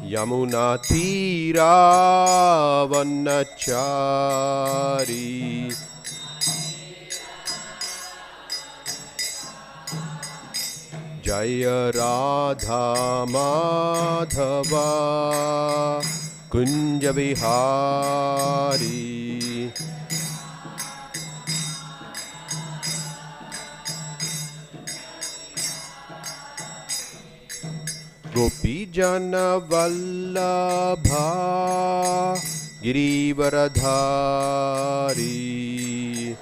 Yamuna Tira Vanachari Jaya Radha Madhava Kunja Vihari Gopi Jana Vallabha Girivaradhari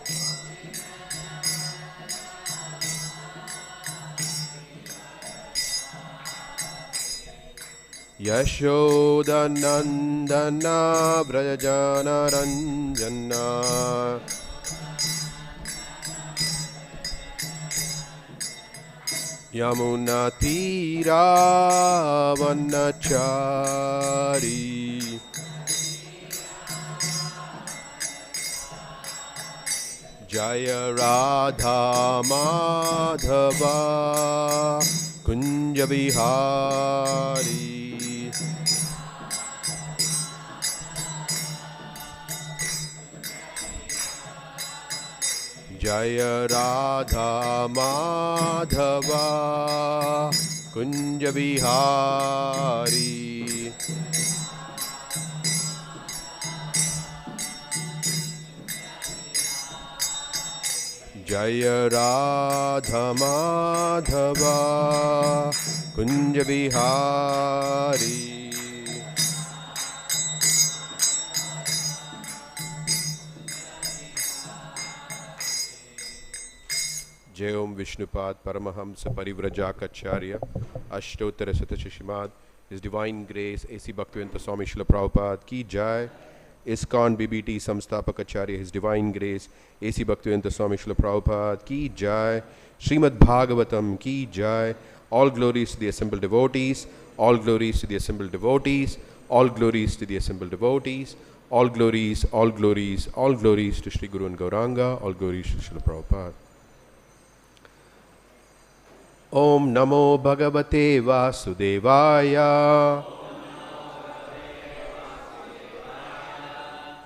Yashoda Nandana Vrajana Ranjana Yamuna Tira Vanachari Jaya Radha Madhava Kunja Vihari Jaya Radha Madhava Kunja Vihari Jaya Radha Madhava Kunja Vihari Jai Om Vishnupad Paramahamsa Parivrajākacārya Ashtotara Srimad His Divine Grace A.C. Bhaktivedanta Swami Srila Prabhupada Ki Jai ISKCON BBT Samstapakacharya His Divine Grace A.C. Bhaktivedanta Swami Srila Prabhupada Ki Jai Srimad Bhagavatam Ki Jai All glories to the assembled devotees All glories to the assembled devotees All glories to the assembled devotees All glories, all glories, all glories to Shri Guru and Gauranga All glories to Srila Prabhupada Om Namo Bhagavate Vasudevaya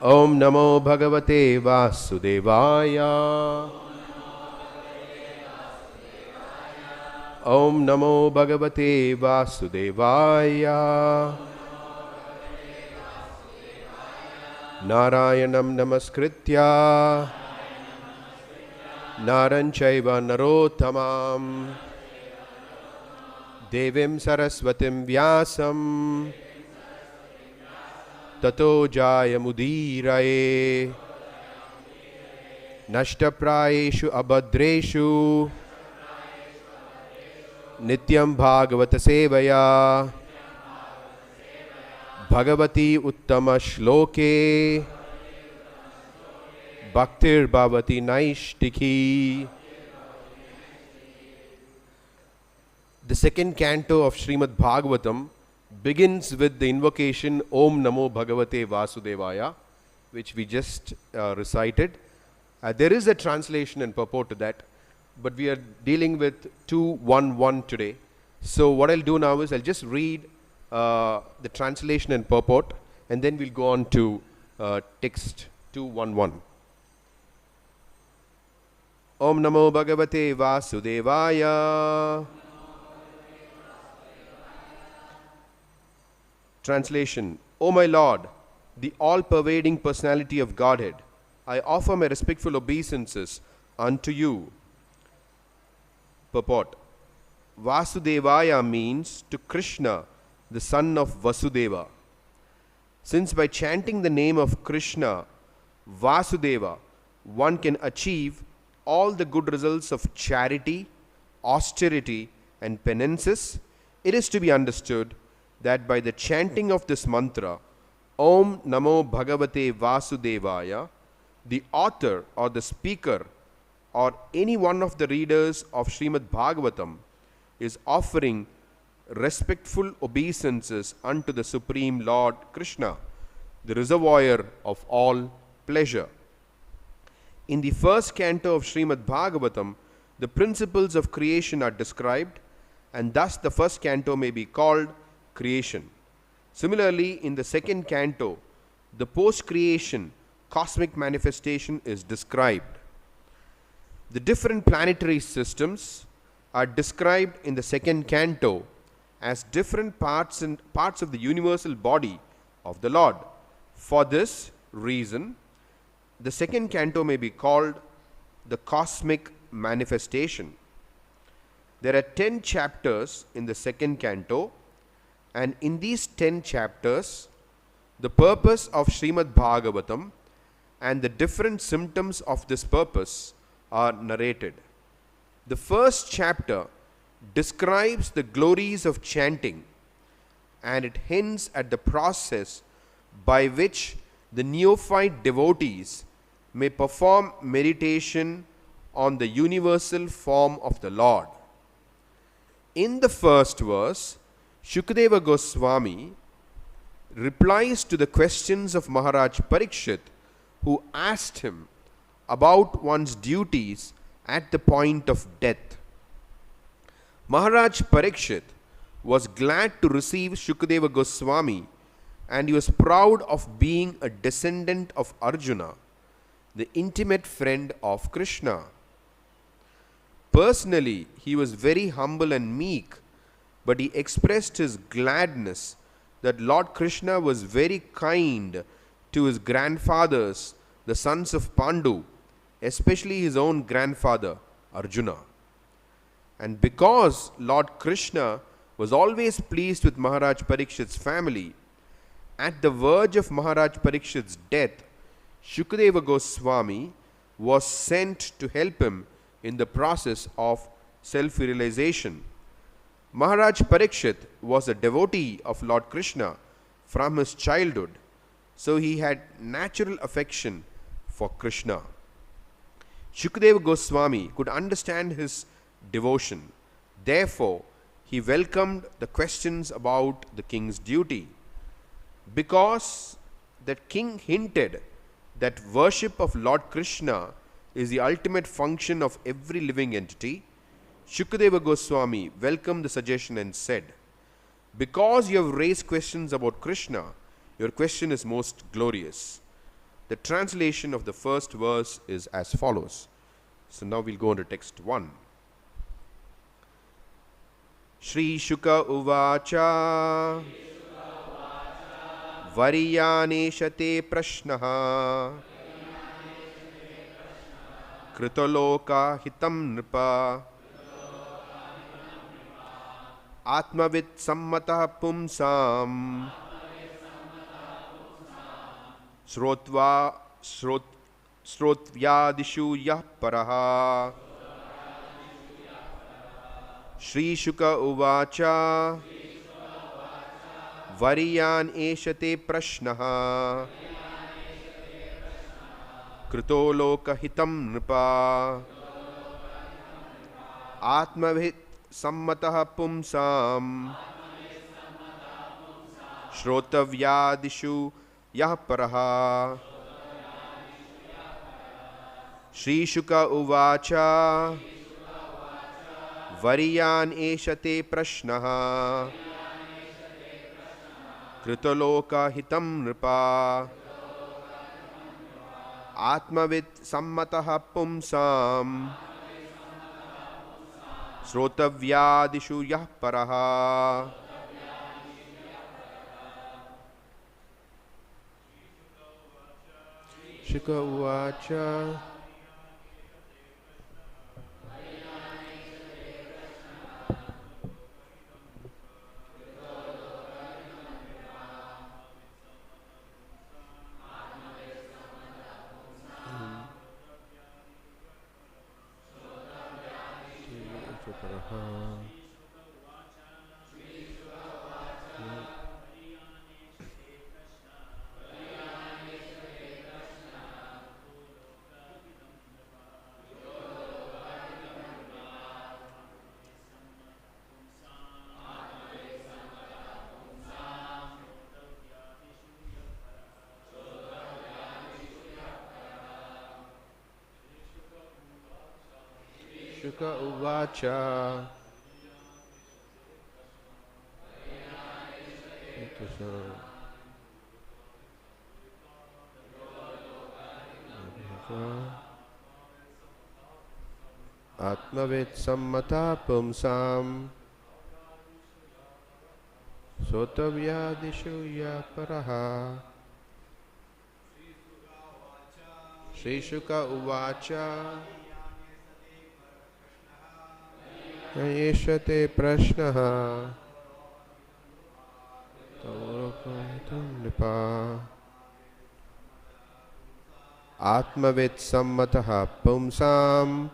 Om Namo Bhagavate Vasudevaya Om Namo Bhagavate Vasudevaya Narayanam Namaskritya Naranchaiva Narottamam Devim Saraswatim Vyasam Tato Jaya Mudiraye Nashtaprayeshu Abhadreshu Nityam Bhagavata Sevaya Bhagavati Uttama Shloke Bhaktir Bhavati Naishtiki. The second canto of Srimad Bhagavatam begins with the invocation Om Namo Bhagavate Vasudevaya, which we just recited. There is a translation and purport to that, but we are dealing with 2.1.1 today. So what I'll do now is I'll just read the translation and purport, and then we'll go on to text 2.1.1. Om Namo Bhagavate Vasudevaya. Translation. O my Lord, the all-pervading personality of Godhead, I offer my respectful obeisances unto you. Purport. Vasudevaya means to Krishna, the son of Vasudeva. Since by chanting the name of Krishna, Vasudeva, one can achieve all the good results of charity, austerity, and penances, it is to be understood that by the chanting of this mantra, Om Namo Bhagavate Vasudevaya, the author or the speaker or any one of the readers of Srimad Bhagavatam is offering respectful obeisances unto the Supreme Lord Krishna, the reservoir of all pleasure. In the first canto of Srimad Bhagavatam, the principles of creation are described, and thus the first canto may be called creation. Similarly, in the second canto, the post-creation cosmic manifestation is described. The different planetary systems are described in the second canto as different parts of the universal body of the Lord. For this reason, the second canto may be called the cosmic manifestation. There are 10 chapters in the second canto, and in these 10 chapters, the purpose of Srimad Bhagavatam and the different symptoms of this purpose are narrated. The first chapter describes the glories of chanting, and it hints at the process by which the neophyte devotees may perform meditation on the universal form of the Lord. In the first verse, Śukadeva Gosvāmī replies to the questions of Mahārāja Parīkṣit, who asked him about one's duties at the point of death. Mahārāja Parīkṣit was glad to receive Śukadeva Gosvāmī, and he was proud of being a descendant of Arjuna, the intimate friend of Krishna. Personally, he was very humble and meek, but he expressed his gladness that Lord Krishna was very kind to his grandfathers, the sons of Pandu, especially his own grandfather, Arjuna. And because Lord Krishna was always pleased with Mahārāja Parīkṣit's family, at the verge of Mahārāja Parīkṣit's death, Śukadeva Gosvāmī was sent to help him in the process of self-realization. Mahārāja Parīkṣit was a devotee of Lord Krishna from his childhood, so he had natural affection for Krishna. Śukadeva Gosvāmī could understand his devotion. Therefore, he welcomed the questions about the king's duty. Because the king hinted that worship of Lord Krishna is the ultimate function of every living entity, Śukadeva Gosvāmī welcomed the suggestion and said, "Because you have raised questions about Krishna, your question is most glorious." The translation of the first verse is as follows. So now we'll go on to text 1. Śrī Śuka uvāca varīyān eṣate praśnaḥ kṛto loka-hitaṁ nṛpa ātmavit-sammataḥ puṁsāṁ śrotavyā-ādiṣu yah paraḥ. Śrī Śuka uvāca varīyān eṣate praśnaḥ kṛto loka-hitam nṛpa ātmavit-sammataḥ puṁsāṁ śrotavyādiṣu yah paraḥ. Śrī Śuka uvāca varīyān eṣate praśnaḥ kṛto loka-hitam nṛpa ātmavit-sammataḥ puṁsāṁ śrotavyādiṣu yah paraḥ. Śuka uvāca Śuka uvāca ātmavit-sammataḥ puṁsāṁ śrotavyādiṣu ya paraḥ. Śrī Śukadeva uvāca eṣate praśnaḥ loka-hitaṁ nṛpa ātmavit-sammataḥ puṁsāṁ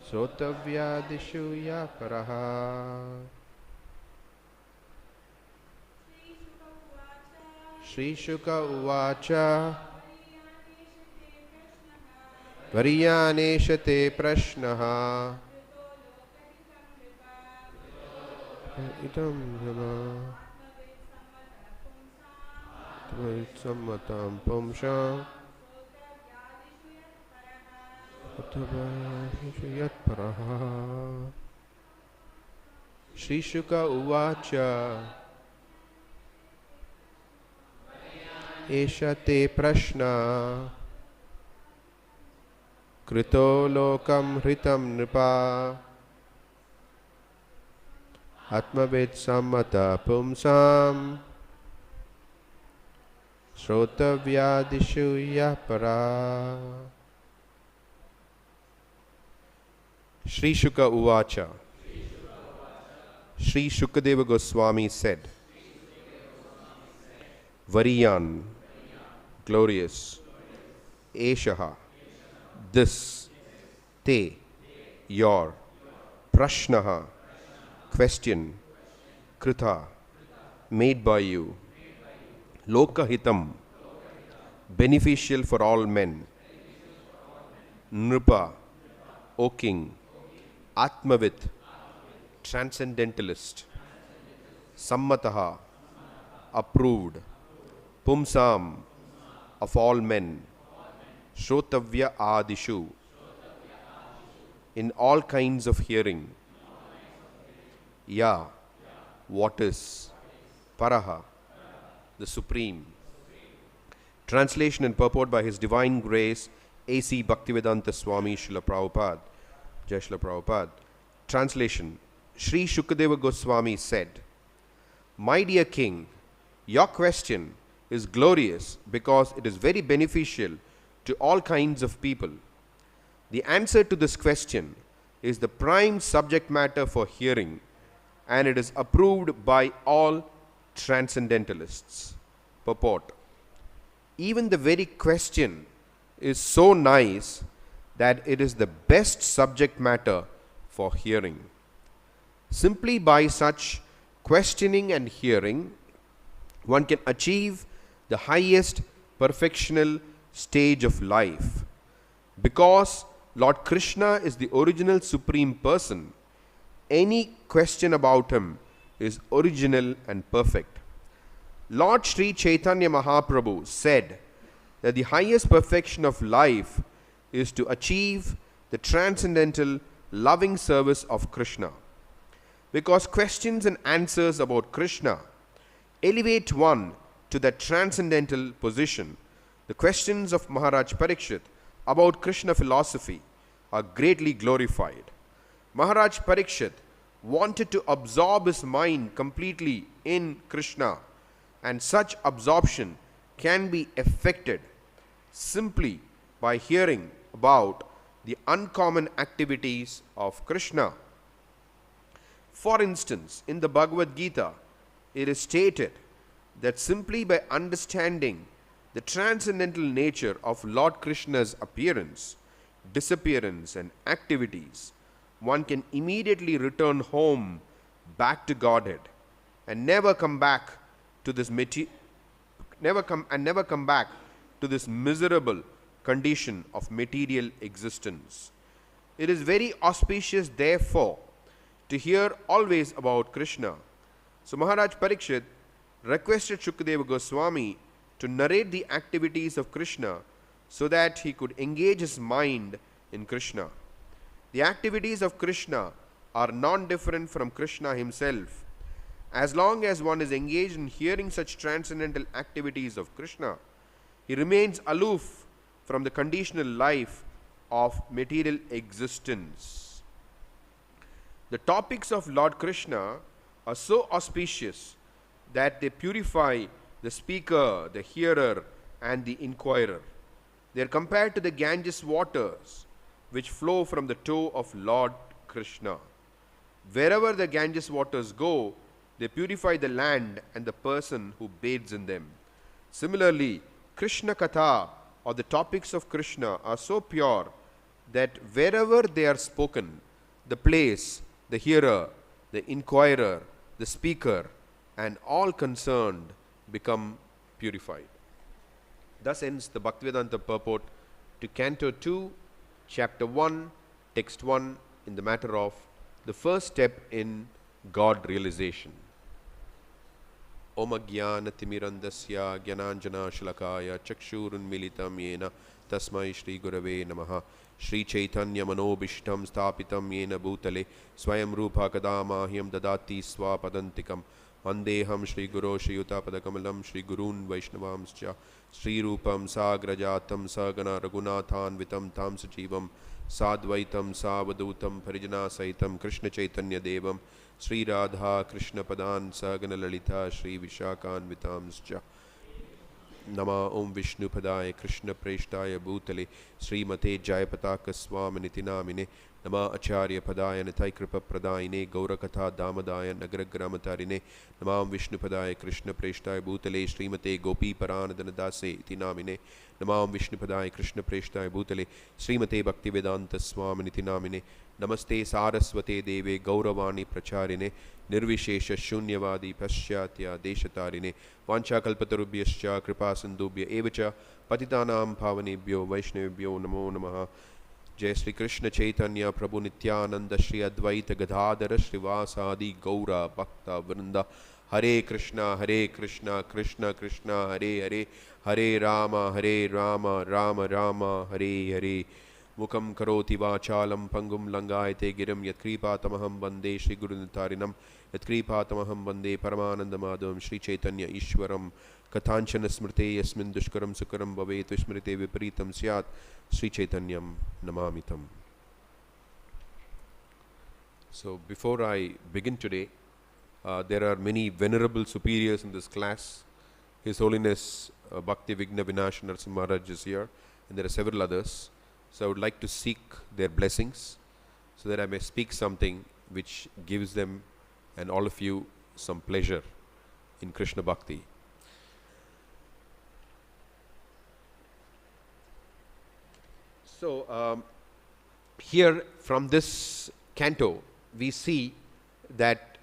śrotavyādiṣu ya paraḥ. Śrī Śukadeva varīyān eṣate praśnaḥ ātmavit-sammataḥ puṁsāṁ śrotavyādiṣu paraḥ. Śrī Śukadeva eṣate praśnaḥ kṛto loka-hitam nṛpa ātmavit-sammataḥ puṁsāṁ śrotavyādiṣu ya paraḥ. Śrī Śukadeva uvāca. Śrī Śukadeva Gosvāmī said, varīyān, glorious, eṣaḥ, this, te, your, praśnaḥ, question, kṛtaḥ, made by you, loka-hitam, beneficial for all men, nṛpa, O king, ātmavit, transcendentalist, sammataḥ, approved, puṁsāṁ, of all men, śrotavya-ādiṣu, in all kinds of hearing, ya, what is, paraḥ, the supreme. Translation and purport by His Divine Grace A.C. Bhaktivedanta Swami Srila Prabhupada. Jai Srila Prabhupada. Translation. Śrī Śukadeva Gosvāmī said, my dear king, your question is glorious because it is very beneficial to all kinds of people. The answer to this question is the prime subject matter for hearing, and it is approved by all transcendentalists. Purport. Even the very question is so nice that it is the best subject matter for hearing. Simply by such questioning and hearing, one can achieve the highest perfectional stage of life. Because Lord Kṛṣṇa is the original Supreme Person, any question about Him is original and perfect. Lord Śrī Caitanya Mahāprabhu said that the highest perfection of life is to achieve the transcendental loving service of Krishna. Because questions and answers about Krishna elevate one to that transcendental position, the questions of Mahārāja Parīkṣit about Krishna philosophy are greatly glorified. Mahārāja Parīkṣit wanted to absorb his mind completely in Krishna, and such absorption can be effected simply by hearing about the uncommon activities of Krishna. For instance, in the Bhagavad-gītā, it is stated that simply by understanding the transcendental nature of Lord Kṛṣṇa's appearance, disappearance and activities, one can immediately return home back to Godhead and never come back to this miserable condition of material existence. It is very auspicious, therefore, to hear always about Krishna. So Mahārāja Parīkṣit requested Śukadeva Gosvāmī to narrate the activities of Krishna so that he could engage his mind in Krishna. The activities of Krishna are non-different from Krishna himself. As long as one is engaged in hearing such transcendental activities of Krishna, he remains aloof from the conditional life of material existence. The topics of Lord Krishna are so auspicious that they purify the speaker, the hearer, and the inquirer. They are compared to the Ganges waters which flow from the toe of Lord Krishna. Wherever the Ganges waters go, they purify the land and the person who bathes in them. Similarly, kṛṣṇa-kathā, or the topics of Krishna, are so pure that wherever they are spoken, the place, the hearer, the inquirer, the speaker, and all concerned become purified. Thus ends the Bhaktivedanta purport to Canto 2, Chapter 1, Text 1, in the matter of the first step in God realization. Om Ajnana-timirandasya Jnananjana-shalakaya Chakshurunmilitam Yena Tasmai Shri Gurave Namaha. Śrī Caitanya Manobhishtam Sthapitam Yena Bhutale Swayam Rupa Kadamahyam Dadati Swapadantikam. Vandeham Shri Guru Shiyuta Padakamalam Shri Gurun Vaishnavamscha Shri Rupam Sagrajatam Sagana Raghunathan Vitam Tam Sajivam Sadvaitam Savadutam Parijana Saitam Krishna Chaitanya Devam Shri Radha Krishna Padan Sagana Lalita Shri Vishakan Vitamscha Nama Om Vishnu Padaya Krishna Preshtaya Bhutale Srimate Jayapataka Swaminiti Namine Nama Acharya Padaya Nitai Kripa Pradayine Gaurakatha Damadaya Nagragramatarine Nama Om Vishnu Padaya Krishna Preshtaya Bhutale Srimate Gopi Paranadhanadase Iti Namine Nama Om Vishnu Padaya Krishna Preshtaya Bhutale Srimate Bhaktivedanta Swaminiti Namine Namaste Saraswate Deve Gauravani Pracharine Nirvishesha Shunyavadi Pasyatya Deshatarine Vanchakalpatarubhyascha Kripasindubhya Evacha Patitanam Pavanebhyo Vaishnavebhyo Namo Namaha. Jai Shri Kṛṣṇa Caitanya Prabhu Nityananda Shri Advaita Gadadhara Shrivasadi Gaura Bhakta Vrinda. Hare Krishna Krishna Krishna Hare Hare Hare Rama Rama Rama Hare Hare. Mukam karoti vācālam pangum langāyate giram yatkripatamaham vande Shri Gurunitarinam yatkripatamaham vande Paramanandamadhavam Shri Caitanya Ishwaram Kathanchana smrte yasmin dushkaram sukaram bhavet vishmrite viparitam syat Shri Caitanyam namamitam. So before I begin today, there are many venerable superiors in this class. His Holiness Bhakti Vigna Vinasha Narasimha Maharaj is here, and there are several others. So I would like to seek their blessings so that I may speak something which gives them and all of you some pleasure in Krishna Bhakti. So here from this canto we see that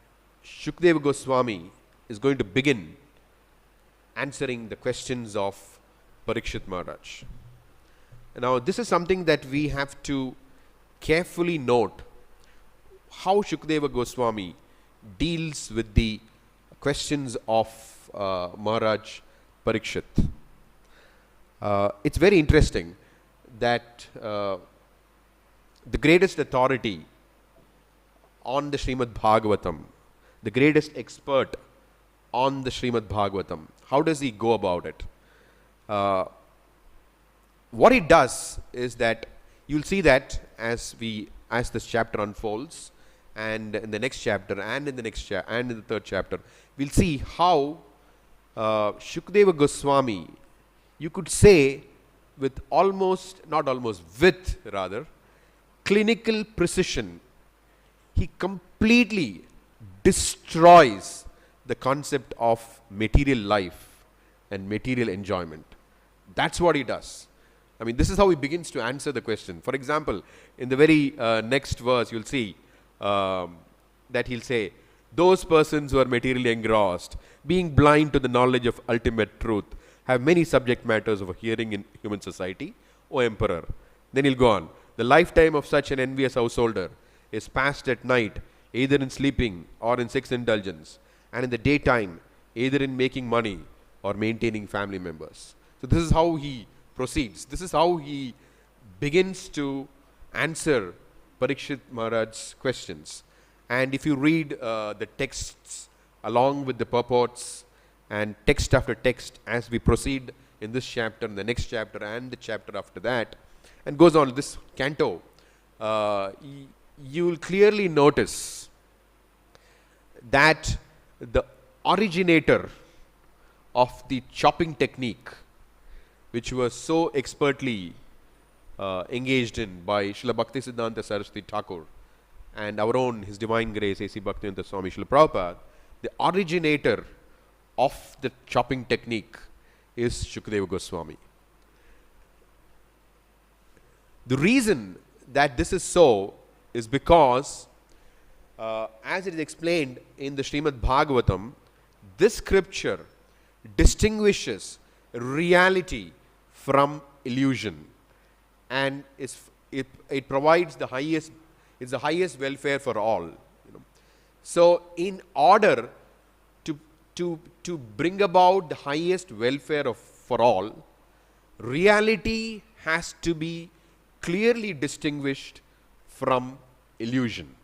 Śukadeva Gosvāmī is going to begin answering the questions of Parīkṣit Maharaj. Now this is something that we have to carefully note, how Śukadeva Gosvāmī deals with the questions of Mahārāja Parīkṣit. It's very interesting that the greatest authority on the Srimad Bhagavatam, the greatest expert on the Srimad Bhagavatam, how does he go about it? What he does is that you'll see that as this chapter unfolds, and in the next chapter, and in the next and in the third chapter, we'll see how Śukadeva Gosvāmī, you could say with rather clinical precision, he completely destroys the concept of material life and material enjoyment. That's what he does. I mean, this is how he begins to answer the question. For example, in the very next verse, you'll see that he'll say, those persons who are materially engrossed, being blind to the knowledge of ultimate truth, have many subject matters of hearing in human society, O Emperor. Then he'll go on. The lifetime of such an envious householder is passed at night, either in sleeping or in sex indulgence, and in the daytime, either in making money or maintaining family members. So this is how he proceeds. This is how he begins to answer Parīkṣit Maharaj's questions. And if you read the texts along with the purports and text after text as we proceed in this chapter, in the next chapter, and the chapter after that, and goes on this canto, you will clearly notice that the originator of the chopping technique, which was so expertly engaged in by Srila Bhaktisiddhanta Saraswati Thakur and our own His Divine Grace A.C. Bhaktivedanta Swami Srila Prabhupada, the originator of the chopping technique is Śukadeva Gosvāmī. The reason that this is so is because, as it is explained in the Srimad Bhagavatam, this scripture distinguishes reality from illusion, and it provides the highest, it's the highest welfare for all. So, in order to bring about the highest welfare for all, reality has to be clearly distinguished from illusion.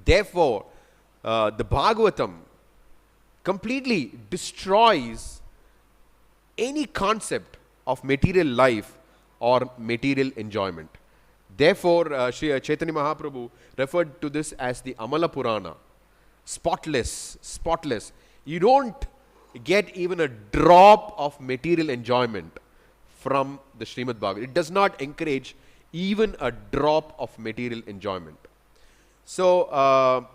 Therefore, the Bhagavatam completely destroys any concept of material life or material enjoyment. Therefore, Śrī Caitanya Mahāprabhu referred to this as the Amala Purana, spotless. You don't get even a drop of material enjoyment from the Srimad Bhagavatam. It does not encourage even a drop of material enjoyment. So,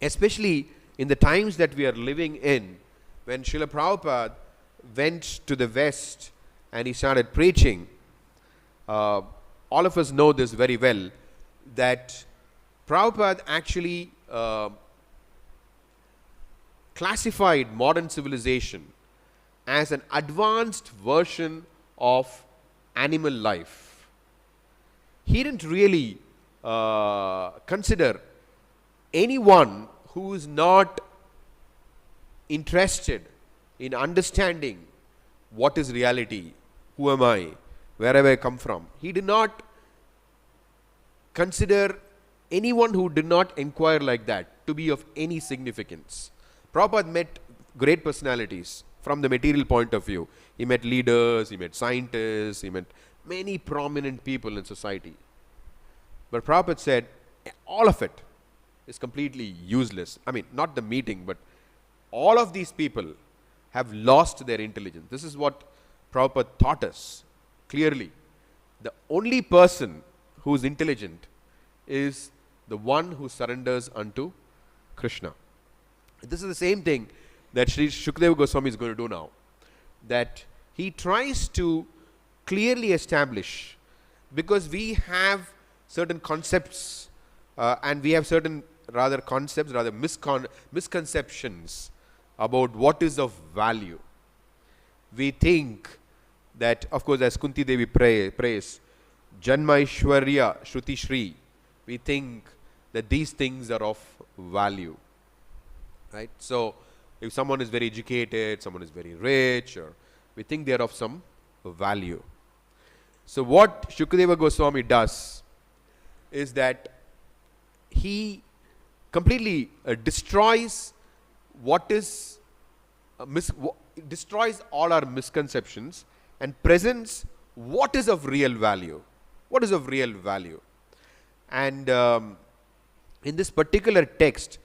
especially in the times that we are living in, when Srila Prabhupada went to the West and he started preaching, all of us know this very well, that Prabhupada actually classified modern civilization as an advanced version of animal life. He didn't really consider anyone who is not interested in understanding what is reality, who am I, where have I come from. He did not consider anyone who did not inquire like that to be of any significance. Prabhupada met great personalities from the material point of view. He met leaders, he met scientists, he met many prominent people in society. But Prabhupada said, all of it is completely useless. I mean, not the meeting, but all of these people have lost their intelligence. This is what Prabhupada taught us clearly. The only person who is intelligent is the one who surrenders unto Krishna. This is the same thing that Śrī Śukadeva Gosvāmī is going to do now. That he tries to clearly establish, because we have certain concepts and we have certain misconceptions about what is of value. We think that, of course, as Kunti Devi prays, Janmaishwarya Shruti Shri, we think that these things are of value. Right? So, if someone is very educated, someone is very rich, or we think they are of some value. So, what Śukadeva Gosvāmī does is that he completely destroys destroys all our misconceptions and presents what is of real value. What is of real value? And in this particular text,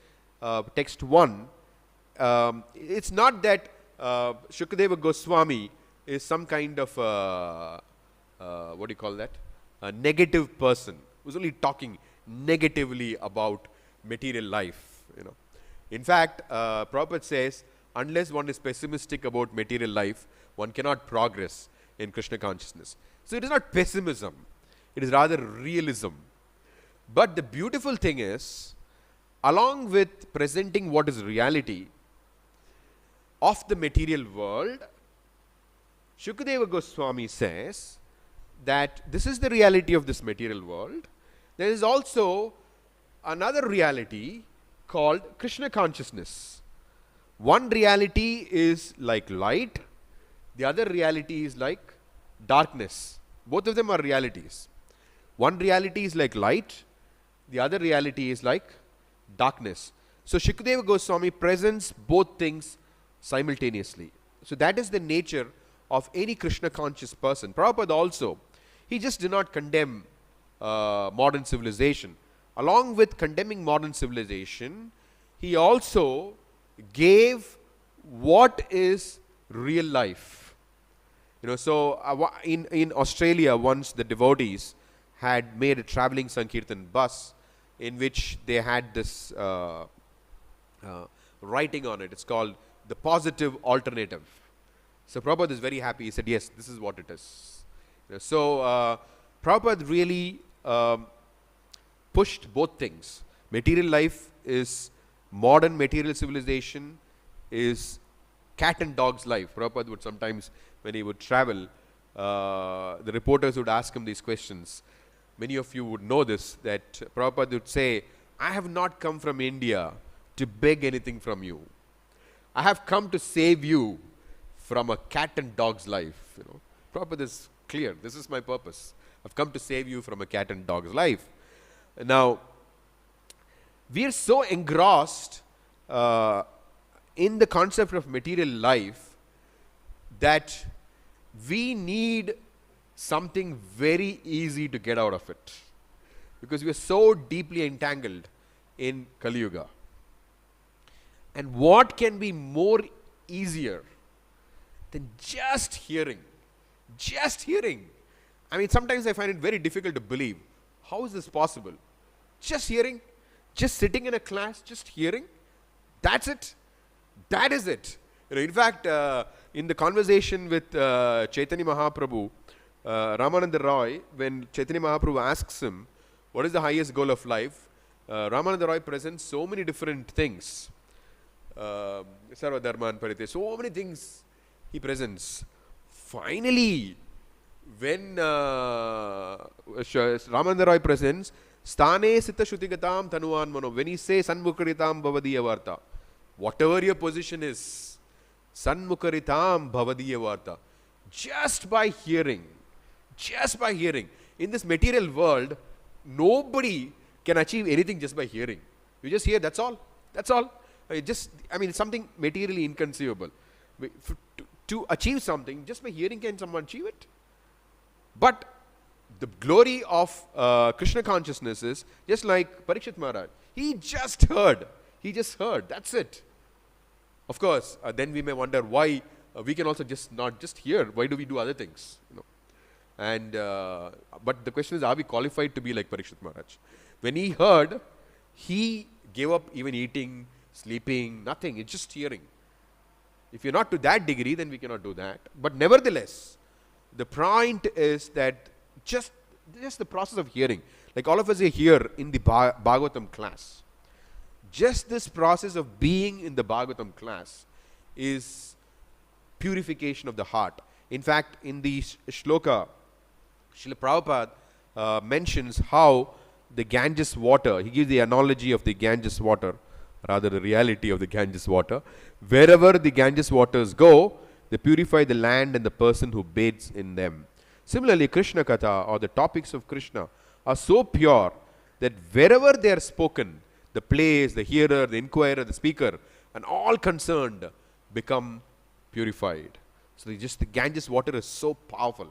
text 1, it's not that Śukadeva Gosvāmī is some kind of what do you call that? A negative person who's only talking negatively about material life. In fact, Prabhupada says, unless one is pessimistic about material life, one cannot progress in Krishna consciousness. So it is not pessimism, it is rather realism. But the beautiful thing is, along with presenting what is reality of the material world, Śukadeva Gosvāmī says that this is the reality of this material world. There is also another reality called Krishna consciousness. One reality is like light, the other reality is like darkness. Both of them are realities. One reality is like light, the other reality is like darkness. So Shukadeva Gosvāmī presents both things simultaneously. So that is the nature of any Krishna conscious person. Prabhupada also, he just did not condemn modern civilization. Along with condemning modern civilization, he also gave what is real life. So in Australia, once the devotees had made a traveling Sankirtan bus in which they had this writing on it. It's called the positive alternative. So Prabhupada is very happy. He said, yes, this is what it is. So Prabhupada really pushed both things. Material life is modern material civilization, is cat and dog's life. Prabhupada would sometimes, when he would travel, the reporters would ask him these questions. Many of you would know this, that Prabhupada would say, I have not come from India to beg anything from you. I have come to save you from a cat and dog's life. Prabhupada is clear. This is my purpose. I've come to save you from a cat and dog's life. Now, we are so engrossed in the concept of material life that we need something very easy to get out of it, because we are so deeply entangled in Kali Yuga. And what can be more easier than just hearing? Just hearing. I mean, sometimes I find it very difficult to believe. How is this possible? Just hearing, just sitting in a class, just hearing. That's it. That is it. In fact, in the conversation with Chaitanya Mahāprabhu, Ramananda Roy, when Chaitanya Mahaprabhu asks him, what is the highest goal of life? Ramananda Roy presents so many different things. Sarva Dharman Parite, so many things he presents. Finally, when Ramananda Roy presents, Sthane Sita Shruti-gatam Tanuvan Mano, when he says Sanmukaritam Bhavadiya Varta, whatever your position is, Sanmukaritam Bhavadiya Varta, just by hearing, in this material world, nobody can achieve anything just by hearing. You just hear, that's all. It's something materially inconceivable. To achieve something, just by hearing can someone achieve it? But the glory of Krishna consciousness is, just like Parīkṣit Maharaj, he just heard, that's it. Of course, then we may wonder why we can also not just hear, why do we do other things? And but the question is, are we qualified to be like Parīkṣit Maharaj? When he heard, he gave up even eating, sleeping, nothing. It's just hearing. If you're not to that degree, then we cannot do that. But nevertheless, the point is that just the process of hearing, like all of us are here in the Bhagavatam class, just this process of being in the Bhagavatam class is purification of the heart. In fact, in the shloka, Srila Prabhupada mentions how the Ganges water, he gives the analogy of the Ganges water, rather the reality of the Ganges water. Wherever the Ganges waters go, they purify the land and the person who bathes in them. Similarly, kṛṣṇa-kathā, or the topics of Krishna, are so pure that wherever they are spoken, the place, the hearer, the inquirer, the speaker, and all concerned become purified. So the Ganges water is so powerful.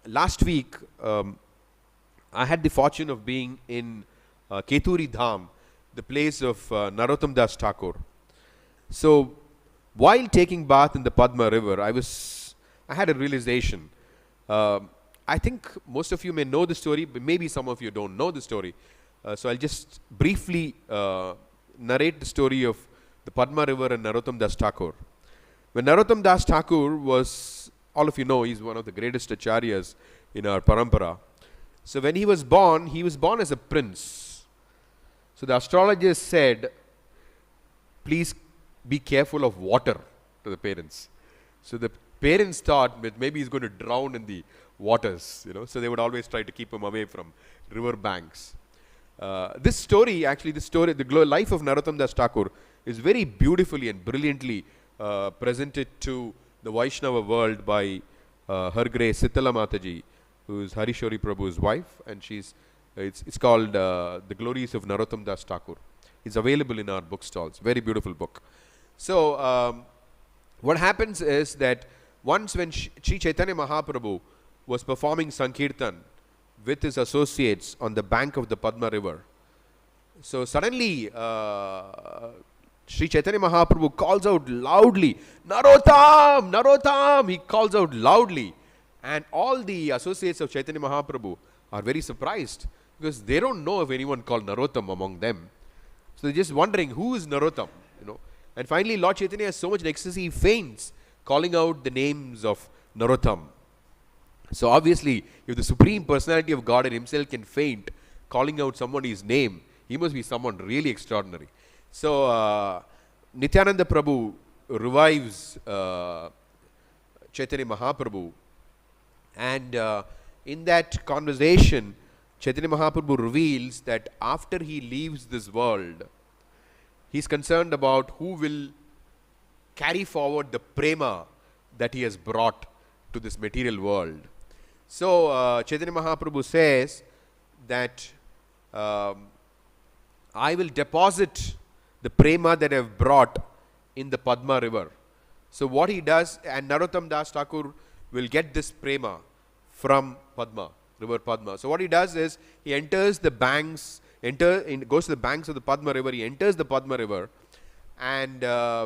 Last week, I had the fortune of being in Keturi Dham, the place of Narottam Das Thakur. So, while taking bath in the Padma river, I had a realization. I think most of you may know the story, but maybe some of you don't know the story. So I'll just briefly narrate the story of the Padma river and Narottam Das Thakur. When Narottam Das Thakur was, all of you know, he's one of the greatest acharyas in our parampara. So when he was born as a prince. So the astrologers said, please be careful of water, to the parents. So the parents thought that maybe he's going to drown in the waters, so they would always try to keep him away from river banks. The life of Narottam Das Thakur is very beautifully and brilliantly presented to the Vaishnava world by Her Grace Sitala Mataji, who is Harishori Prabhu's wife, and it's called The Glories of Narottam Das Thakur. It's available in our bookstalls. Very beautiful book. So, what happens is that once when Śrī Caitanya Mahāprabhu was performing Sankirtan with his associates on the bank of the Padma river, so suddenly Śrī Caitanya Mahāprabhu calls out loudly, "Narotam! Narotam!" He calls out loudly. And all the associates of Chaitanya Mahaprabhu are very surprised because they don't know of anyone called Narottam among them. So they're just wondering, who is Narottam? And finally Lord Chaitanya has so much ecstasy, he faints, calling out the names of Narottam. So obviously, if the Supreme Personality of God himself can faint, calling out somebody's name, he must be someone really extraordinary. So Nityananda Prabhu revives Chaitanya Mahaprabhu. And in that conversation, Chaitanya Mahaprabhu reveals that after he leaves this world, he's concerned about who will carry forward the prema that he has brought to this material world. So Chaitanya Mahaprabhu says that I will deposit the prema that I have brought in the Padma river. So what he does, and Narottam Das Thakur will get this prema from Padma, river Padma. So what he does is, he enters the banks, goes to the banks of the Padma river, he enters the Padma river, and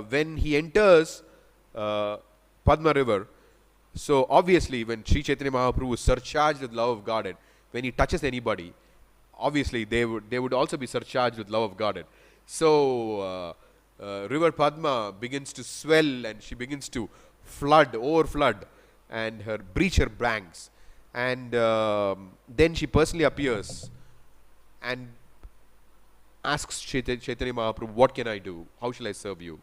when he enters Padma river, so obviously when Śrī Caitanya Mahaprabhu is surcharged with love of Godhead, when he touches anybody, obviously they would also be surcharged with love of Godhead. So river Padma begins to swell and she begins to overflood, and breach her banks, and then she personally appears and asks Chaitanya Mahaprabhu, "What can I do? How shall I serve you?"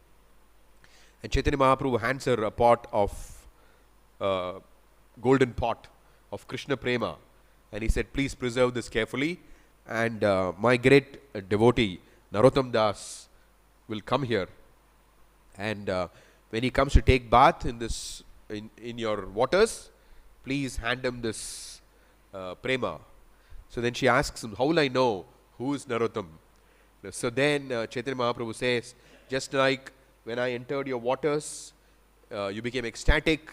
And Chaitanya Mahaprabhu hands her a pot of golden pot of Krishna Prema, and he said, "Please preserve this carefully, and my great devotee Narottam Das will come here, and when he comes to take bath in this in your waters, please hand him this prema." So then she asks him, "How will I know who is Narottam?" So then Chaitanya Mahaprabhu says, "Just like when I entered your waters, you became ecstatic,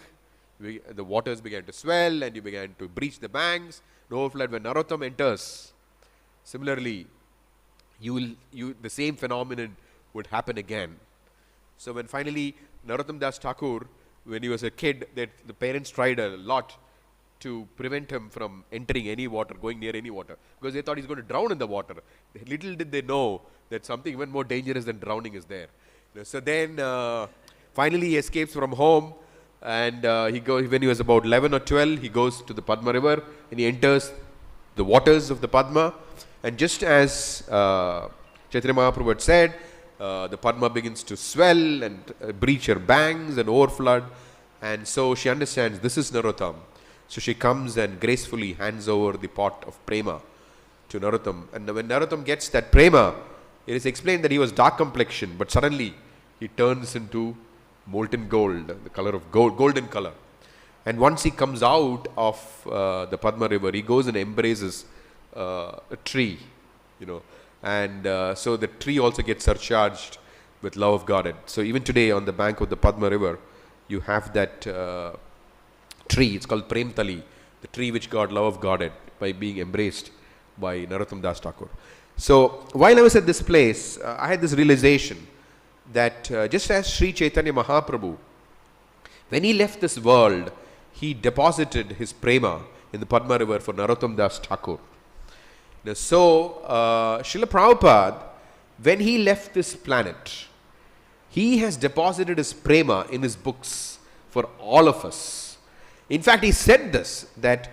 the waters began to swell and you began to breach the banks, and overflood. When Narottam enters, similarly, the same phenomenon would happen again." So when finally Narottam Das Thakur, when he was a kid, that the parents tried a lot to prevent him from entering any water, going near any water, because they thought he's going to drown in the water. Little did they know that something even more dangerous than drowning is there. So then finally he escapes from home, and when he was about 11 or 12, he goes to the Padma river and he enters the waters of the Padma. And just as Chaitanya Mahaprabhu had said, the Padma begins to swell and breach her banks and overflood, and so she understands this is Narottam. So she comes and gracefully hands over the pot of prema to Narottam. And when Narottam gets that prema, it is explained that he was dark complexion, but suddenly he turns into molten gold, the color of gold, golden color. And once he comes out of the Padma river, he goes and embraces a tree, and so the tree also gets surcharged with love of Godhead. So even today on the bank of the Padma river, you have that tree. It's called Premtali, the tree which got love of Godhead by being embraced by Narottam Das Thakur. So while I was at this place, I had this realization that just as Śrī Caitanya Mahāprabhu, when he left this world, he deposited his prema in the Padma river for Narottam Das Thakur. So Srila Prabhupada, when he left this planet, he has deposited his prema in his books for all of us. In fact, he said this, that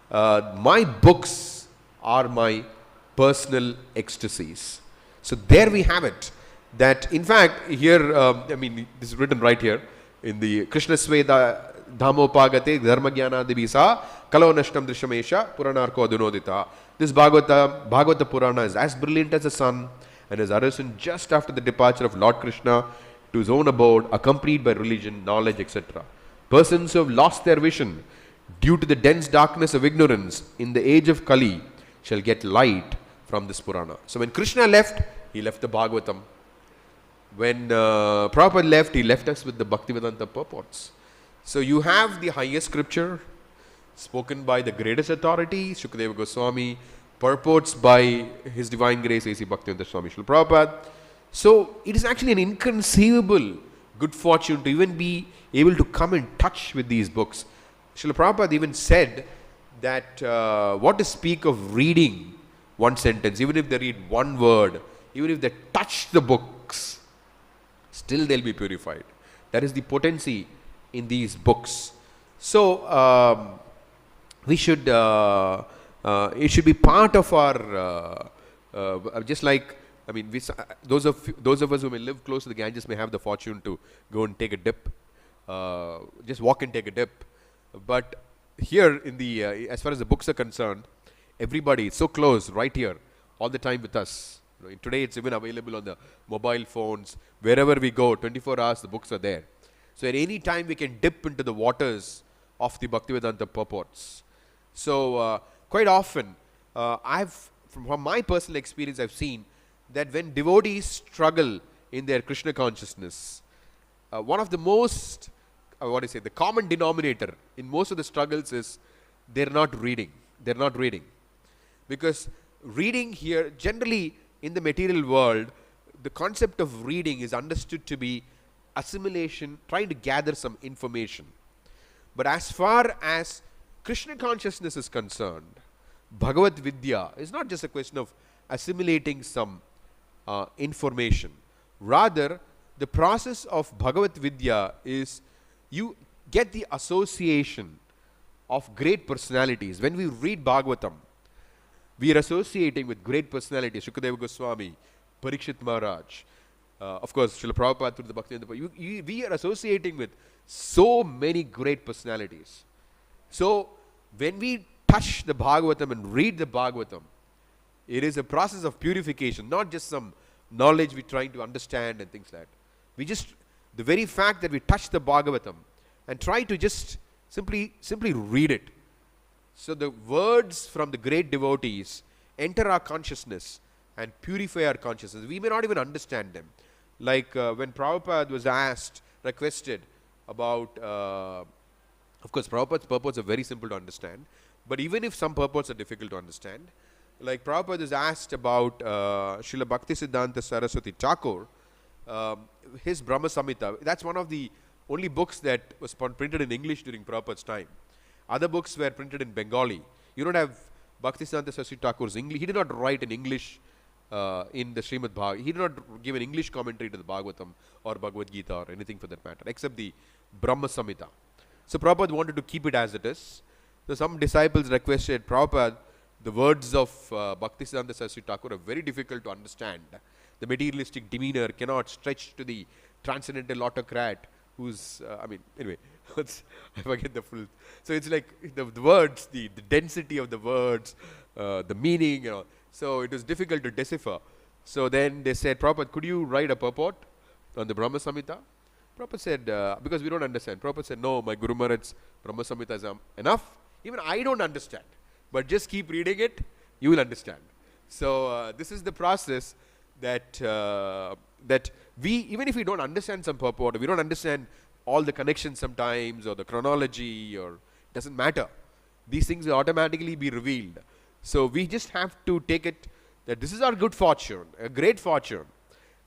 my books are my personal ecstasies. So there we have it. That in fact here, this is written right here in the Krishna Sveda Dhamopagate Dharmagyana Kalo Nashtam Drishamesha Puranarko Adunodita. This Bhagavata Purana is as brilliant as the sun and has arisen just after the departure of Lord Kṛṣṇa to his own abode, accompanied by religion, knowledge, etc. Persons who have lost their vision due to the dense darkness of ignorance in the age of Kali shall get light from this Purana. So when Krishna left, he left the Bhagavatam. When Prabhupada left, he left us with the Bhaktivedanta purports. So you have the highest scripture spoken by the greatest authority, Śukadeva Gosvāmī, purports by His Divine Grace, A.C. Bhaktivedanta Swami Srila Prabhupada. So it is actually an inconceivable good fortune to even be able to come in touch with these books. Srila Prabhupada even said that what to speak of reading one sentence, even if they read one word, even if they touch the books, still they'll be purified. That is the potency in these books. So we should, it should be part of our, just like, I mean, those of us who may live close to the Ganges may have the fortune to go and take a dip, just walk and take a dip. But here in the, as far as the books are concerned, everybody is so close, right here, all the time with us. You know, today it's even available on the mobile phones. Wherever we go, 24 hours, the books are there. So at any time we can dip into the waters of the Bhaktivedanta purports. So quite often, from my personal experience, I've seen that when devotees struggle in their Krishna consciousness, one of the most, the common denominator in most of the struggles is they're not reading. They're not reading. Because reading here, generally in the material world, the concept of reading is understood to be assimilation, trying to gather some information. But as far as Krishna consciousness is concerned, Bhagavad Vidya is not just a question of assimilating some information. Rather, the process of Bhagavad Vidya is you get the association of great personalities. When we read Bhagavatam, we are associating with great personalities, Śukadeva Gosvāmī, Parīkṣit Mahārāja, of course, Srila Prabhupada through the Bhaktivedanta. We are associating with so many great personalities. So, when we touch the Bhagavatam and read the Bhagavatam, it is a process of purification, not just some knowledge we're trying to understand and things like that. We just, the very fact that we touch the Bhagavatam and try to just simply read it. So the words from the great devotees enter our consciousness and purify our consciousness. We may not even understand them. Like when Prabhupada was requested about, of course Prabhupada's purports are very simple to understand, but even if some purports are difficult to understand, like Prabhupada is asked about Srila Bhaktisiddhanta Saraswati Thakur, his Brahma Samhita. That's one of the only books that was printed in English during Prabhupada's time. Other books were printed in Bengali. You don't have Bhaktisiddhanta Saraswati Thakur's English. He did not write in English in the Srimad Bhagavatam. He did not give an English commentary to the Bhagavatam or Bhagavad-gītā or anything for that matter, except the Brahma Samhita. So Prabhupada wanted to keep it as it is. So some disciples requested Prabhupada, the words of Bhaktisiddhanta Saraswati Thakur are very difficult to understand. The materialistic demeanor cannot stretch to the transcendental autocrat who's, anyway, I forget the full. So it's like the words, the density of the words, the meaning, you know. So it was difficult to decipher. So then they said, Prabhupada, could you write a purport on the Brahma Samhita? Prabhupada said, because we don't understand. Prabhupada said, no, my Guru Maharaj's Brahma Samhita is enough. Even I don't understand. But just keep reading it, you will understand. So this is the process that that we, even if we don't understand some purport, or we don't understand all the connections sometimes, or the chronology, or it doesn't matter. These things will automatically be revealed. So we just have to take it that this is our good fortune, a great fortune.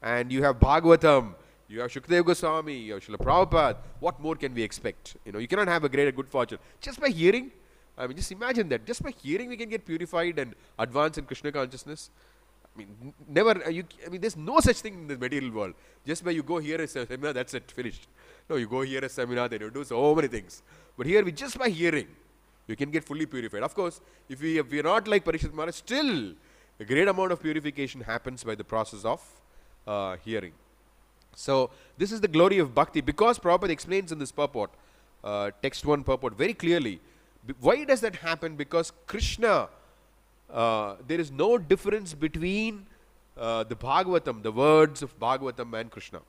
And you have Bhagavatam, you have Śukadeva Gosvāmī, you have Srila Prabhupada. What more can we expect? You know, you cannot have a good fortune just by hearing. I mean, just imagine that. Just by hearing, we can get purified and advance in Krishna consciousness. I mean, there's no such thing in the material world. Just by you go hear a seminar, that's it, finished. No, you go hear a seminar, then you do so many things. But here, just by hearing, you can get fully purified. Of course, if we are not like Parīkṣit Maharaj, still a great amount of purification happens by the process of hearing. So, this is the glory of bhakti. Because Prabhupada explains in this purport, text 1 purport, very clearly. Why does that happen? Because Krishna, there is no difference between the Bhagavatam, the words of Bhagavatam and Krishna.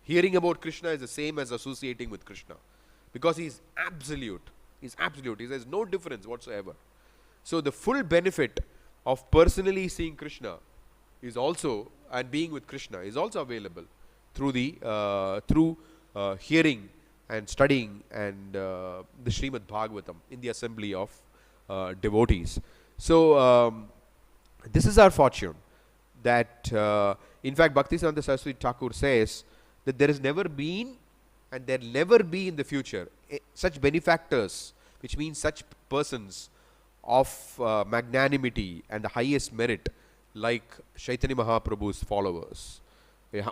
Hearing about Krishna is the same as associating with Krishna. Because he is absolute. He is absolute. There is no difference whatsoever. So the full benefit of personally seeing Krishna is also, and being with Krishna is also available through the hearing and studying and the Srimad Bhagavatam in the assembly of devotees. So this is our fortune, that in fact Bhaktisiddhanta Saraswati Thakur says that there has never been and there will never be in the future such benefactors, which means such persons of magnanimity and the highest merit like Chaitanya Mahaprabhu's followers.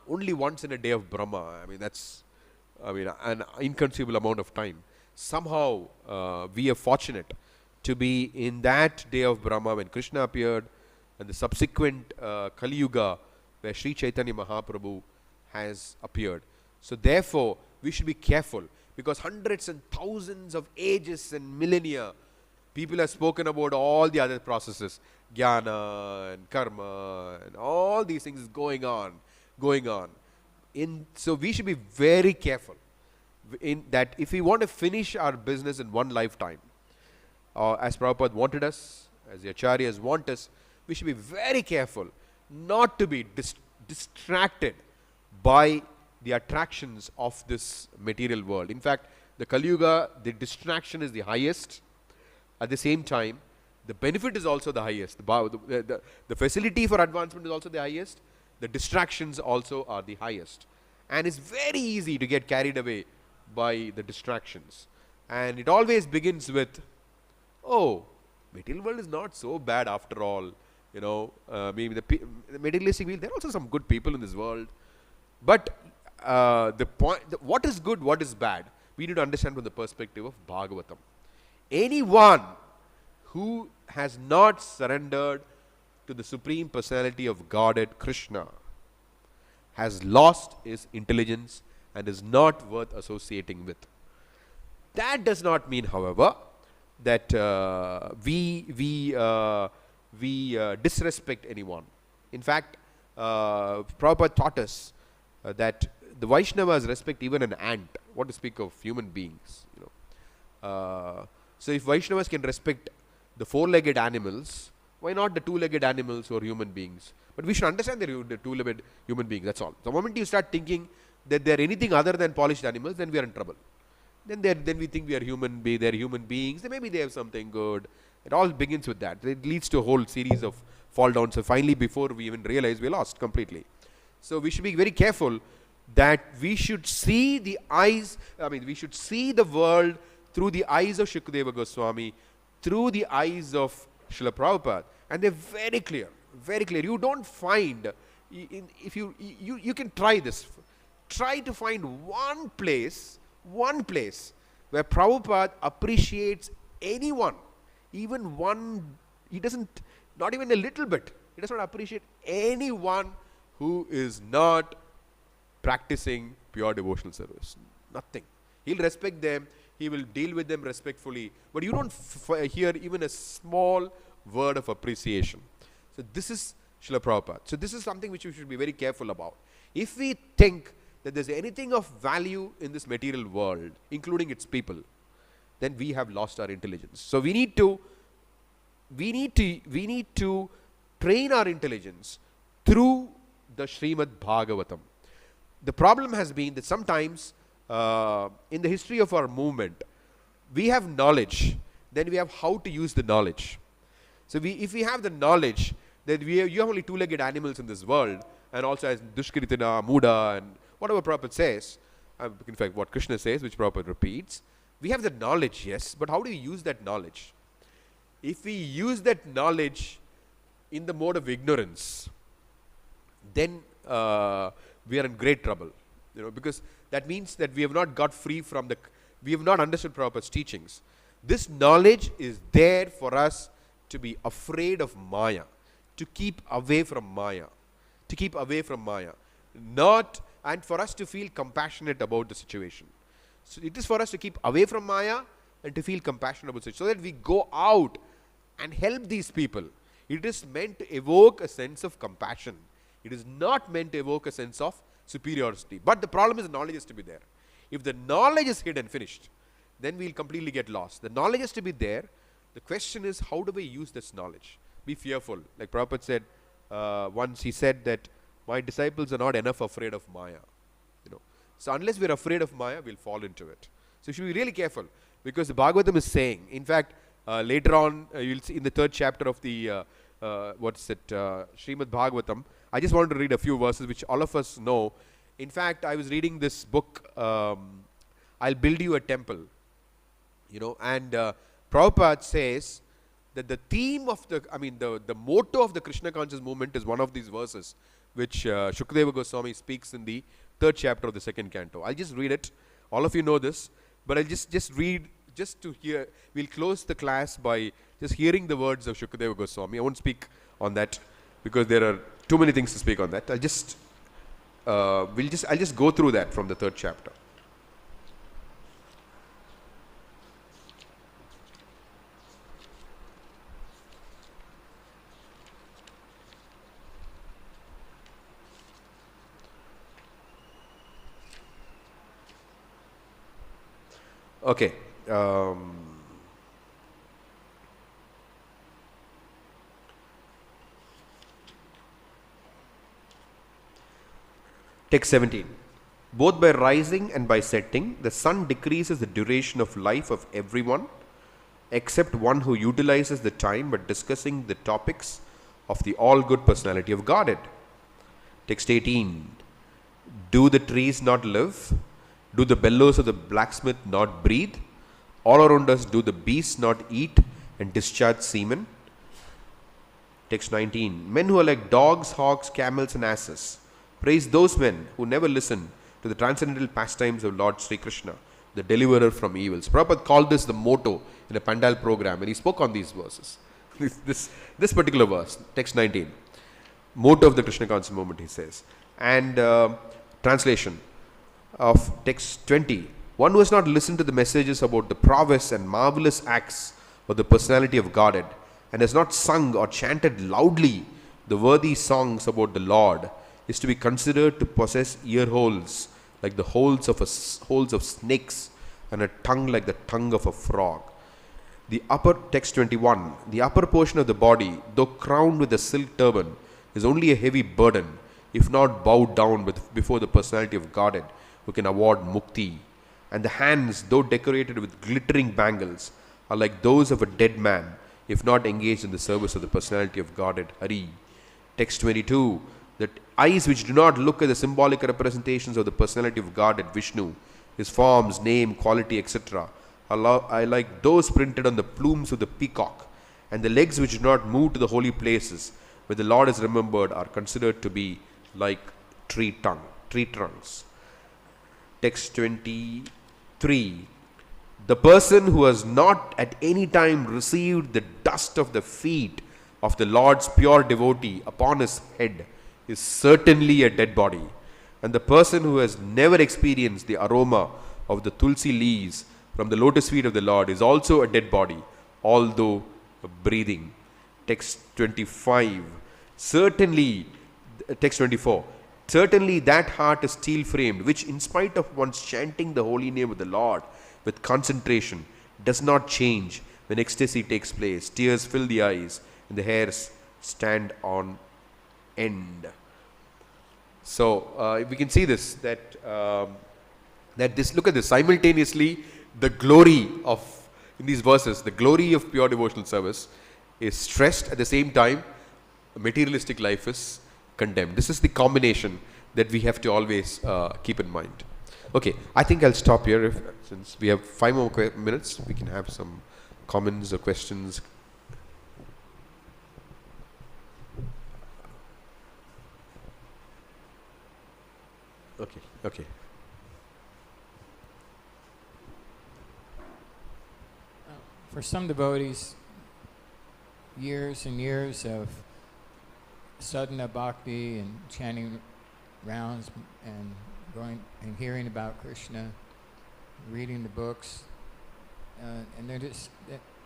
Only once in a day of Brahma, that's an inconceivable amount of time. Somehow we are fortunate to be in that day of Brahma when Krishna appeared, and the subsequent Kali Yuga where Śrī Caitanya Mahāprabhu has appeared. So therefore we should be careful, because hundreds and thousands of ages and millennia people have spoken about all the other processes, jnana and karma and all these things going on. So we should be very careful in that if we want to finish our business in one lifetime, as Prabhupada wanted us, as the Acharyas want us, we should be very careful not to be distracted by the attractions of this material world. In fact, the Kali Yuga, the distraction is the highest. At the same time, the benefit is also the highest. The facility for advancement is also the highest. The distractions also are the highest. And it's very easy to get carried away by the distractions. And it always begins with, oh, material world is not so bad after all. Maybe the materialistic world, there are also some good people in this world. But what is good, what is bad, we need to understand from the perspective of Bhagavatam. Anyone who has not surrendered to the Supreme Personality of Godhead, Krishna, has lost his intelligence and is not worth associating with. That does not mean, however, that we disrespect anyone. In fact, Prabhupada taught us that the Vaishnavas respect even an ant, what to speak of human beings. So if Vaishnavas can respect the four-legged animals, why not the two-legged animals who are human beings? But we should understand the two-legged human beings, that's all. The moment you start thinking that they are anything other than polished animals, then we are in trouble. Then we think we are they're human beings, then maybe they have something good. It all begins with that. It leads to a whole series of fall downs. So finally, before we even realize, we're lost completely. So we should be very careful that we should see the world through the eyes of Śukadeva Gosvāmī, through the eyes of Srila Prabhupada. And they're very clear, very clear. You don't find, if you can try this. Try to find one place where Prabhupada appreciates anyone, even one, he doesn't, not even a little bit, he does not appreciate anyone who is not practicing pure devotional service. Nothing. He'll respect them, he will deal with them respectfully, but you don't hear even a small word of appreciation. So this is Srila Prabhupada. So this is something which we should be very careful about. If we think that there's anything of value in this material world, including its people, then we have lost our intelligence. So we need to train our intelligence through the Srimad Bhagavatam. The problem has been that sometimes in the history of our movement, we have knowledge, then we have how to use the knowledge. So if we have the knowledge that you have only two-legged animals in this world, and also as Dushkritana, Muda, and whatever Prabhupada says, in fact what Krishna says, which Prabhupada repeats, we have the knowledge, yes, but how do we use that knowledge? If we use that knowledge in the mode of ignorance, then we are in great trouble, because that means that we have not got free from we have not understood Prabhupada's teachings. This knowledge is there for us to be afraid of Maya, to keep away from Maya, and for us to feel compassionate about the situation. So it is for us to keep away from Maya and to feel compassionate about the situation, so that we go out and help these people. It is meant to evoke a sense of compassion. It is not meant to evoke a sense of superiority. But the problem is the knowledge has to be there. If the knowledge is hidden, finished, then we'll completely get lost. The knowledge has to be there. The question is, how do we use this knowledge? be fearful. Like Prabhupada said, once he said that my disciples are not enough afraid of Maya. So unless we're afraid of Maya, we'll fall into it. So you should be really careful, because the Bhagavatam is saying, in fact, later on, you'll see in the 3rd chapter of the, Srimad Bhagavatam, I just wanted to read a few verses which all of us know. In fact, I was reading this book, I'll Build You a Temple. And Prabhupada says that the theme of the motto of the Krishna conscious movement is one of these verses, which Shukadeva Gosvāmī speaks in the 3rd chapter of the 2nd canto. I'll just read it. All of you know this, but I'll just read, just to hear. We'll close the class by just hearing the words of Shukadeva Gosvāmī. I won't speak on that because there are too many things to speak on that. I'll just go through that from the 3rd chapter. Okay. Text 17. Both by rising and by setting, the sun decreases the duration of life of everyone, except one who utilizes the time by discussing the topics of the all-good personality of Godhead. Text 18. Do the trees not live? Do the bellows of the blacksmith not breathe? All around us do the beasts not eat and discharge semen? Text 19. Men who are like dogs, hogs, camels and asses, praise those men who never listen to the transcendental pastimes of Lord Sri Krishna, the deliverer from evils. Prabhupada called this the motto in a Pandal program, and he spoke on these verses. This particular verse, text 19. Motto of the Krishna conscious movement, he says. And translation of text 20. One who has not listened to the messages about the prowess and marvelous acts of the personality of Godhead, and has not sung or chanted loudly the worthy songs about the Lord, is to be considered to possess ear holes like the holes of snakes, and a tongue like the tongue of a frog. The upper, text 21, the upper portion of the body, though crowned with a silk turban, is only a heavy burden, if not bowed down before the personality of Godhead, who can award mukti. And the hands, though decorated with glittering bangles, are like those of a dead man, if not engaged in the service of the personality of Godhead, Hari. Text 22, that eyes which do not look at the symbolic representations of the personality of Godhead, Vishnu, his forms, name, quality, etc., are like those printed on the plumes of the peacock, and the legs which do not move to the holy places where the Lord is remembered are considered to be like tree trunks. Text 23. The person who has not at any time received the dust of the feet of the Lord's pure devotee upon his head is certainly a dead body. And the person who has never experienced the aroma of the tulsi leaves from the lotus feet of the Lord is also a dead body, although breathing. Text 25. Certainly, text 24. Certainly that heart is steel framed, which in spite of one's chanting the holy name of the Lord with concentration does not change when ecstasy takes place. Tears fill the eyes and the hairs stand on end. So we can see this, that this, look at this, simultaneously the glory of, in these verses, the glory of pure devotional service is stressed, at the same time materialistic life is condemned. This is the combination that we have to always keep in mind. Okay, I think I'll stop here. Since we have 5 more minutes, we can have some comments or questions. Okay. For some devotees, years and years of sadhana bhakti and chanting rounds and going and hearing about Krishna, reading the books, and they're just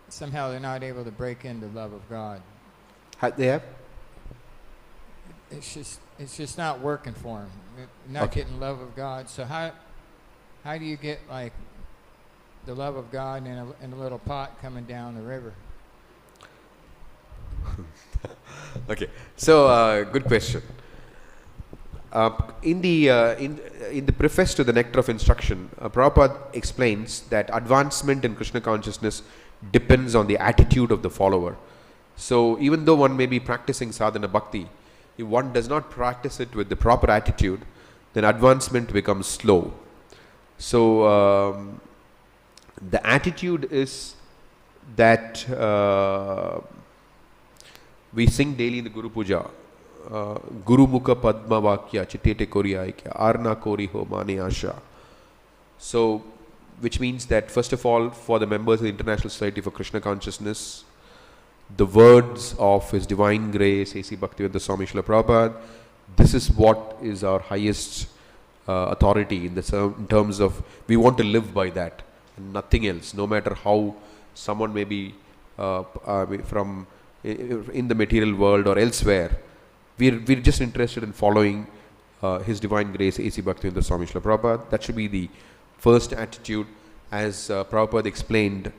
somehow they're not able to break into love of God. They have? It's just not working for them. They're not getting love of God. So how do you get like the love of God in a little pot coming down the river? Okay, so good question. In the preface to the Nectar of Instruction, Prabhupada explains that advancement in Krishna consciousness depends on the attitude of the follower. So even though one may be practicing sadhana bhakti, if one does not practice it with the proper attitude, then advancement becomes slow. So the attitude is that we sing daily in the Guru Puja, Guru Mukha Padma Vakya Chitete Kori Aikya Arna Kori Ho Mane Asha. So, which means that first of all, for the members of the International Society for Krishna Consciousness, the words of His Divine Grace, A.C. Bhaktivedanta Swami Srila Prabhupada, this is what is our highest authority in terms of, we want to live by that and nothing else, no matter how someone may be from in the material world or elsewhere. We're just interested in following His Divine Grace, A.C. Bhaktivedanta Swami Srila Prabhupada. That should be the first attitude. As Prabhupada explained,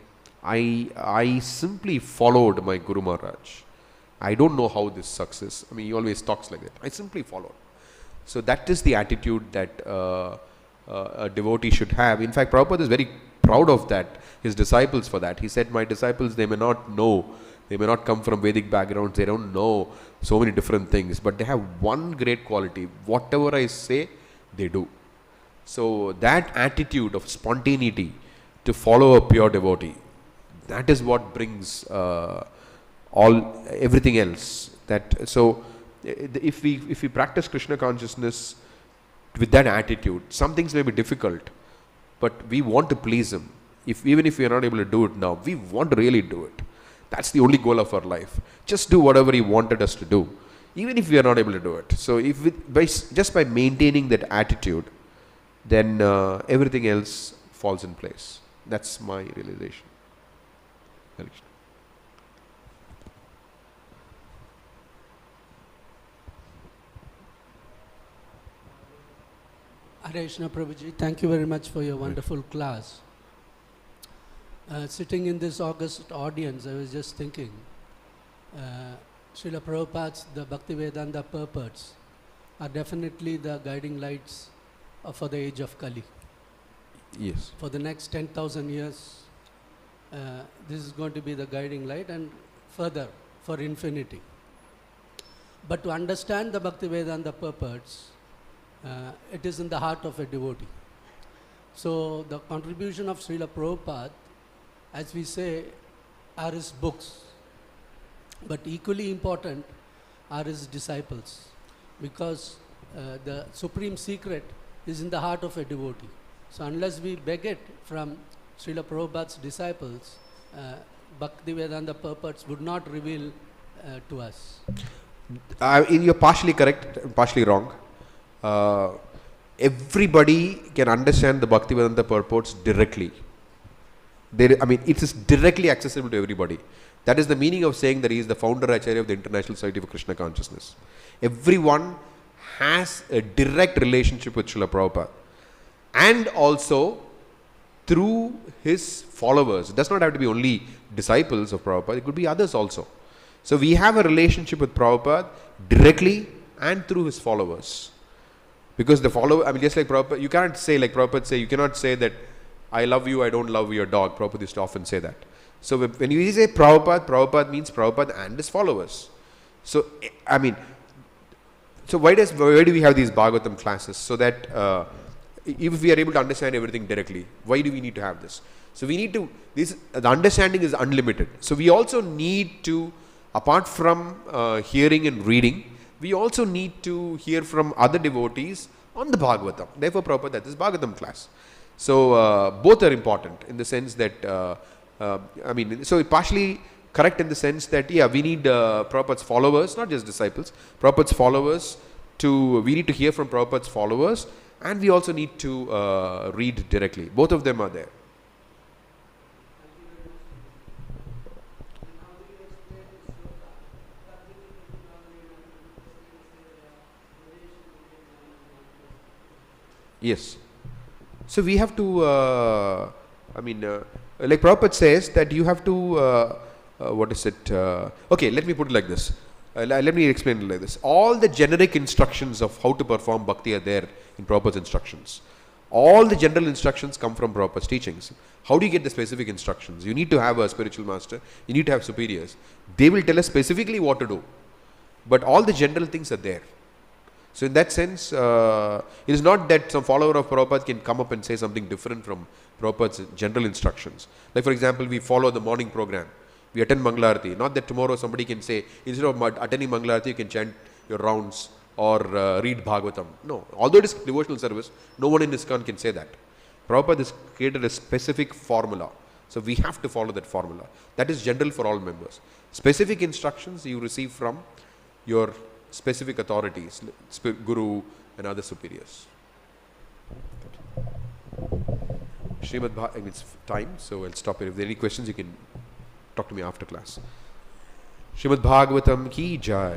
I simply followed my Guru Maharaj. I don't know how this success. I mean, he always talks like that. I simply followed. So that is the attitude that a devotee should have. In fact, Prabhupada is very proud of that, his disciples for that. He said, my disciples, they may not know, they may not come from Vedic backgrounds, they don't know so many different things, but they have one great quality. Whatever I say, they do. So that attitude of spontaneity to follow a pure devotee, that is what brings everything else. So if we practice Krishna consciousness with that attitude, some things may be difficult, but we want to please Him. Even if we are not able to do it now, we want to really do it. That's the only goal of our life. Just do whatever He wanted us to do, even if we are not able to do it. So just by maintaining that attitude, then everything else falls in place. That's my realization. Hare Krishna Prabhuji, thank you very much for your wonderful class. Sitting in this august audience, I was just thinking, Srila Prabhupada's the Bhaktivedanta purports are definitely the guiding lights for the age of Kali. Yes. For the next 10,000 years, this is going to be the guiding light, and further for infinity. But to understand the Bhaktivedanta purports, it is in the heart of a devotee. So the contribution of Srila Prabhupada, as we say, are his books. But equally important are his disciples, because the supreme secret is in the heart of a devotee. So unless we beg it from Srila Prabhupada's disciples, Bhaktivedanta purports would not reveal to us. You're partially correct, partially wrong. Everybody can understand the Bhaktivedanta purports directly. It is directly accessible to everybody. That is the meaning of saying that he is the founder Acharya of the International Society for Krishna Consciousness. Everyone has a direct relationship with Srila Prabhupada. And also through his followers. It does not have to be only disciples of Prabhupada, it could be others also. So we have a relationship with Prabhupada directly and through his followers. Because the follower, just like Prabhupada, you cannot say like Prabhupada say, you cannot say that I love you, I don't love your dog. Prabhupada used to often say that. So when you say Prabhupada, Prabhupada means Prabhupada and his followers. So, so why do we have these Bhagavatam classes? So that if we are able to understand everything directly, why do we need to have this? So we need to, the understanding is unlimited. So we also need to, apart from hearing and reading, we also need to hear from other devotees on the Bhagavatam. Therefore, Prabhupada had this Bhagavatam class. So both are important in the sense that, so partially correct in the sense that, we need Prabhupada's followers, not just disciples, Prabhupada's followers we need to hear from Prabhupada's followers, and we also need to read directly. Both of them are there. Yes. So we have to, like Prabhupada says that you have to, okay, let me put it like this. let me explain it like this. All the generic instructions of how to perform bhakti are there in Prabhupada's instructions. All the general instructions come from Prabhupada's teachings. How do you get the specific instructions? You need to have a spiritual master. You need to have superiors. They will tell us specifically what to do. But all the general things are there. So in that sense, it is not that some follower of Prabhupada can come up and say something different from Prabhupada's general instructions. Like for example, we follow the morning program. We attend Mangalarti. Not that tomorrow somebody can say, instead of attending Mangalarti, you can chant your rounds or read Bhagavatam. No. Although it is devotional service, no one in ISKCON can say that. Prabhupada has created a specific formula. So we have to follow that formula. That is general for all members. Specific instructions you receive from your specific authorities, Guru and other superiors. Srimad Bhagavatam, it's time, so I'll stop here. If there are any questions, you can talk to me after class. Srimad Bhagavatam ki jai.